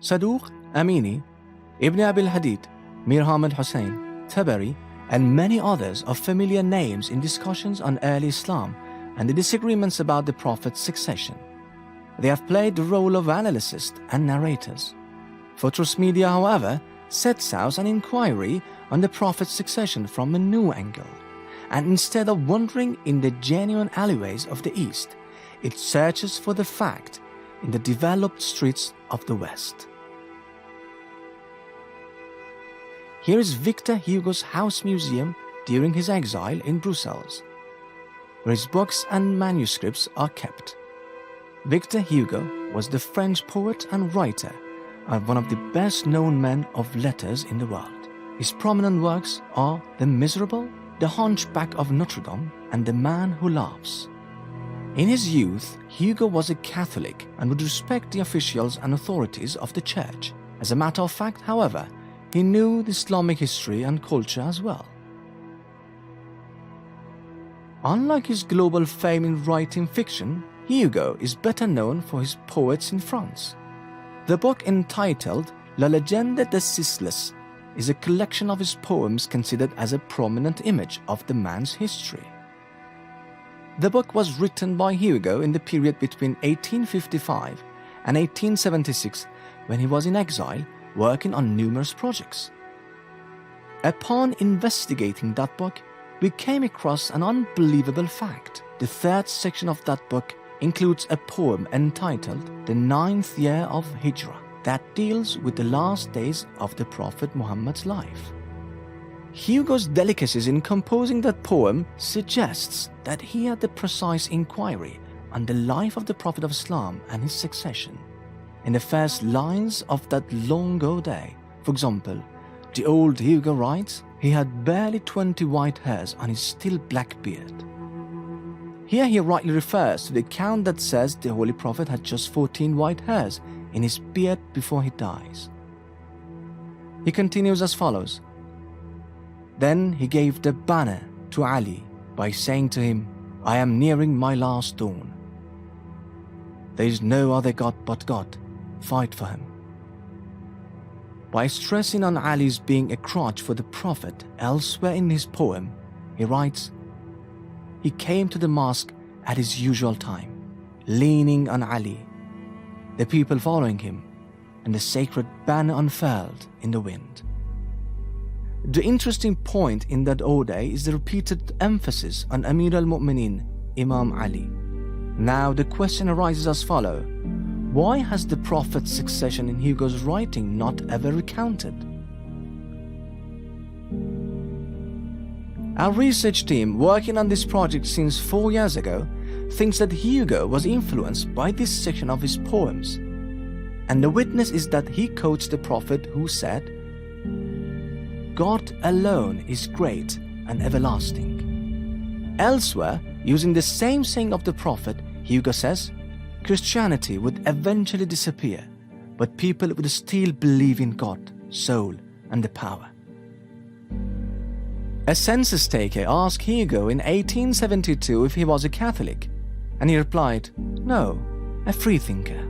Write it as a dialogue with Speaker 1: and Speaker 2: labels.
Speaker 1: Saduq, Amini, Ibn Abil Hadid, Mir Hamid Hussein, Tabari, and many others are familiar names in discussions on early Islam and the disagreements about the Prophet's succession. They have played the role of analysts and narrators. Futures media, however, sets out an inquiry on the Prophet's succession from a new angle, and instead of wandering in the genuine alleyways of the East, it searches for the fact in the developed streets of the West. Here is Victor Hugo's house museum during his exile in Brussels, where his books and manuscripts are kept. Victor Hugo was the French poet and writer and one of the best-known men of letters in the world. His prominent works are The Miserable, The Hunchback of Notre Dame, and The Man Who Laughs. In his youth, Hugo was a Catholic and would respect the officials and authorities of the church. As a matter of fact, however, he knew the Islamic history and culture as well. Unlike his global fame in writing fiction, Hugo is better known for his poets in France. The book entitled La Légende des Sicles is a collection of his poems considered as a prominent image of the man's history. The book was written by Hugo in the period between 1855 and 1876 when he was in exile working on numerous projects. Upon investigating that book, we came across an unbelievable fact. The third section of that book includes a poem entitled The Ninth Year of Hijrah that deals with the last days of the Prophet Muhammad's life. Hugo's delicacies in composing that poem suggests that he had the precise inquiry on the life of the Prophet of Islam and his succession. In the first lines of that long ode, for example, the old Hugo writes, he had barely 20 white hairs on his still black beard. Here he rightly refers to the account that says the Holy Prophet had just 14 white hairs in his beard before he dies. He continues as follows. Then he gave the banner to Ali by saying to him, I am nearing my last dawn. There is no other God but God. Fight for him. By stressing on Ali's being a crutch for the Prophet elsewhere in his poem, he writes, he came to the mosque at his usual time, leaning on Ali, the people following him, and the sacred banner unfurled in the wind. The interesting point in that ode is the repeated emphasis on Amir al-Mu'minin, Imam Ali. Now the question arises as follows. Why has the Prophet's succession in Hugo's writing not ever recounted? Our research team, working on this project since 4 years ago, thinks that Hugo was influenced by this section of his poems. And the witness is that he quotes the Prophet who said, God alone is great and everlasting. Elsewhere, using the same saying of the Prophet, Hugo says, Christianity would eventually disappear, but people would still believe in God, soul, and the power. A census taker asked Hugo in 1872 if he was a Catholic, and he replied, no, a freethinker.